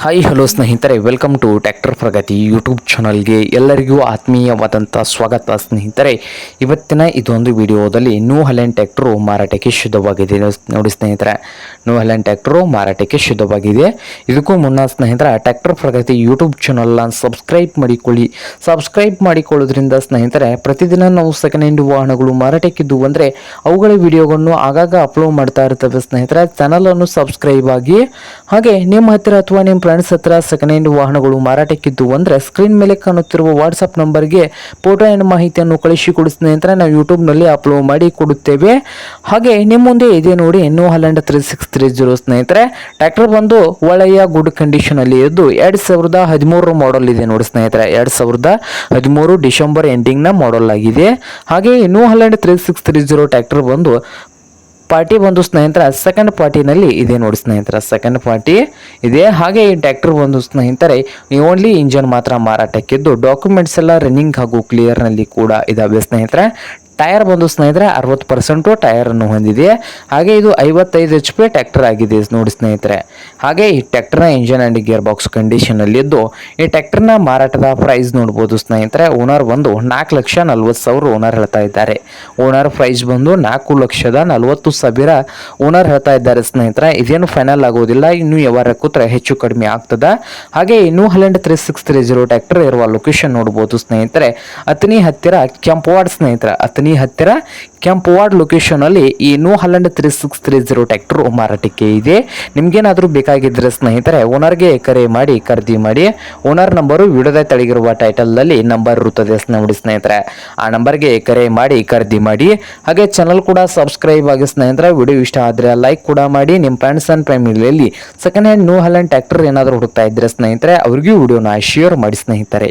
Hi hello ಸ್ನೇಹಿತರೆ, welcome to tractor Pragati YouTube ಚಾನಲ್ಗೆ ಎಲ್ಲರಿಗೂ ಆತ್ಮೀಯವಾದಂಥ ಸ್ವಾಗತ. ಸ್ನೇಹಿತರೆ, ಇವತ್ತಿನ ಇದೊಂದು ವಿಡಿಯೋದಲ್ಲಿ ನ್ಯೂ ಹಾಲೆಂಡ್ ಟ್ರ್ಯಾಕ್ಟರು ಮಾರಾಟಕ್ಕೆ ಶುದ್ಧವಾಗಿದೆ. ನೋಡಿ ಸ್ನೇಹಿತರೆ, ನ್ಯೂ ಹಾಲೆಂಡ್ ಟ್ರ್ಯಾಕ್ಟರು ಮಾರಾಟಕ್ಕೆ ಶುದ್ಧವಾಗಿದೆ. ಇದಕ್ಕೂ ಮುನ್ನ ಸ್ನೇಹಿತರೆ, ಟ್ರ್ಯಾಕ್ಟರ್ ಪ್ರಗತಿ ಯೂಟ್ಯೂಬ್ ಚಾನಲ್ನ ಸಬ್ಸ್ಕ್ರೈಬ್ ಮಾಡಿಕೊಳ್ಳಿ. ಸಬ್ಸ್ಕ್ರೈಬ್ ಮಾಡಿಕೊಳ್ಳೋದ್ರಿಂದ ಸ್ನೇಹಿತರೆ, ಪ್ರತಿದಿನ ನಾವು ಸೆಕೆಂಡ್ ಹ್ಯಾಂಡ್ ವಾಹನಗಳು ಮಾರಾಟಕ್ಕಿದ್ದು ಅಂದರೆ ಅವುಗಳ ವಿಡಿಯೋಗಳನ್ನು ಆಗಾಗ ಅಪ್ಲೋಡ್ ಮಾಡ್ತಾ ಇರ್ತವೆ. ಸ್ನೇಹಿತರೆ, ಚಾನಲನ್ನು ಸಬ್ಸ್ಕ್ರೈಬ್ ಆಗಿ, ಹಾಗೆ ನಿಮ್ಮ ಹತ್ತಿರ ಅಥವಾ ನಿಮ್ಮ ಫ್ರೆಂಡ್ಸ್ ಹತ್ರ ಸೆಕೆಂಡ್ ಹ್ಯಾಂಡ್ ವಾಹನಗಳು ಮಾರಾಟಕ್ಕಿದ್ದು ಅಂದರೆ ಸ್ಕ್ರೀನ್ ಮೇಲೆ ಕಾಣುತ್ತಿರುವ ವಾಟ್ಸಪ್ ನಂಬರ್ಗೆ ಫೋಟೋ ಆ್ಯಂಡ್ ಮಾಹಿತಿಯನ್ನು ಕಳಿಸಿಕೊಡಿ ಸ್ನೇಹಿತರೆ. ನಾವು ಯೂಟ್ಯೂಬ್ನಲ್ಲಿ ಅಪ್ಲೋಡ್ ಮಾಡಿ ಕೊಡುತ್ತೇವೆ. ಹಾಗೆ ನಿಮ್ಮ ಮುಂದೆ ಇದೆ ನೋಡಿ ನ್ಯೂ ಹಾಲೆಂಡ್ 3630 ಸ್ನೇಹಿತರೆ. ಟ್ರ್ಯಾಕ್ಟರ್ ಬಂದು ಒಳ್ಳೆಯ ಗುಡ್ ಕಂಡೀಷನ್ ಅಲ್ಲಿ ಇದ್ದು 2013 ಮಾಡೆಲ್ ಇದೆ ನೋಡಿ ಸ್ನೇಹಿತರೆ. 2013 ಡಿಸೆಂಬರ್ ಎಂಡಿಂಗ್ ನ ಮಾಡೆಲ್ ಆಗಿದೆ. ಹಾಗೆ ನ್ಯೂ ಹಾಲೆಂಡ್ 3630 ಟ್ರ್ಯಾಕ್ಟರ್ ಬಂದು ಪಾರ್ಟಿ ಬಂದು ಸ್ನೇಹಿತರ ಸೆಕೆಂಡ್ ಪಾರ್ಟಿನಲ್ಲಿ ಇದೆ ನೋಡಿ ಸ್ನೇಹಿತರ, ಸೆಕೆಂಡ್ ಪಾರ್ಟಿ ಇದೆ. ಹಾಗೆ ಈ ಟ್ರ್ಯಾಕ್ಟರ್ ಬಂದು ಸ್ನೇಹಿತರೆ ಓನ್ಲಿ ಇಂಜನ್ ಮಾತ್ರ ಮಾರಾಟಕ್ಕಿದ್ದು ಡಾಕ್ಯುಮೆಂಟ್ಸ್ ಎಲ್ಲ ರನ್ನಿಂಗ್ ಹಾಗೂ ಕ್ಲಿಯರ್ ನಲ್ಲಿ ಕೂಡ ಇದಾವೆ ಸ್ನೇಹಿತರೆ. ಟೈರ್ ಬಂದು ಸ್ನೇಹಿತರೆ 60% ಟೈರ್ ಅನ್ನು ಹೊಂದಿದೆ. ಹಾಗೆ ಇದು 55 HP ಟ್ರ್ಯಾಕ್ಟರ್ ಆಗಿದೆ ನೋಡಿ ಸ್ನೇಹಿತರೆ. ಹಾಗೆ ಈ ಟ್ರ್ಯಾಕ್ಟರ್ನ engine and gear box condition ಅಲ್ಲಿ ಇದ್ದು ಈ ಟ್ರ್ಯಾಕ್ಟರ್ನ ಮಾರಾಟದ ಪ್ರೈಸ್ ನೋಡಬಹುದು ಸ್ನೇಹಿತರೆ. ಓನರ್ ಬಂದು 4,40,000 ಓನರ್ ಹೇಳ್ತಾ ಇದ್ದಾರೆ. ಓನರ್ ಪ್ರೈಸ್ ಬಂದು 4,40,000 ಓನರ್ ಹೇಳ್ತಾ ಇದ್ದಾರೆ ಸ್ನೇಹಿತರೆ. ಇದೇನು ಫೈನಲ್ ಆಗೋದಿಲ್ಲ, ಇನ್ನು ವ್ಯವಹಾರ ಕೂತ್ರೆ ಹೆಚ್ಚು ಕಡಿಮೆ ಆಗ್ತದ. ಹಾಗೆ ನ್ಯೂ ಹಾಲೆಂಡ್ 3630 ಟ್ರ್ಯಾಕ್ಟರ್ ಇರುವ ಲೊಕೇಶನ್ ನೋಡಬಹುದು ಸ್ನೇಹಿತರೆ. ಅತನಿ ಹತ್ತಿರ ಕೆಂಪವಾಡ ಸ್ನೇಹಿತರೆ, ಅತನಿ ಹತ್ತಿರ ಕೆಂಪವಾಡ ಲೊಕೇಶನ್ ಅಲ್ಲಿ ಈ ನ್ಯೂ ಹಾಲೆಂಡ್ 3630 ಟ್ರ್ಯಾಕ್ಟರ್ ಮಾರಾಟಕ್ಕೆ ಇದೆ. ನಿಮ್ಗೇನಾದ್ರೂ ಬೇಕಾಗಿದ್ರೆ ಸ್ನೇಹಿತರೆ ಓನರ್ಗೆ ಕರೆ ಮಾಡಿ ಖರೀದಿ ಮಾಡಿ. ಓನರ್ ನಂಬರು ವಿಡಿಯೋದ ತೆಳಗಿರುವ ಟೈಟಲ್ ನಲ್ಲಿ ನಂಬರ್ ಇರುತ್ತದೆ ನೋಡಿ ಸ್ನೇಹಿತರೆ. ಆ ನಂಬರ್ಗೆ ಕರೆ ಮಾಡಿ ಖರೀದಿ ಮಾಡಿ. ಹಾಗೆ ಚಾನಲ್ ಕೂಡ ಸಬ್ಸ್ಕ್ರೈಬ್ ಆಗಿ ಸ್ನೇಹಿತರೆ. ವಿಡಿಯೋ ಇಷ್ಟ ಆದ್ರೆ ಲೈಕ್ ಕೂಡ ಮಾಡಿ. ನಿಮ್ಮ ಫ್ರೆಂಡ್ಸ್ ಅಂಡ್ ಫ್ಯಾಮಿಲಿಯಲ್ಲಿ second hand new Holland tractor ಏನಾದರೂ ಹುಡುಕ್ತಾ ಇದ್ರೆ ಸ್ನೇಹಿತರೆ ಅವರಿಗೂ ವಿಡಿಯೋನ ಶೇರ್ ಮಾಡಿ ಸ್ನೇಹಿತರೆ.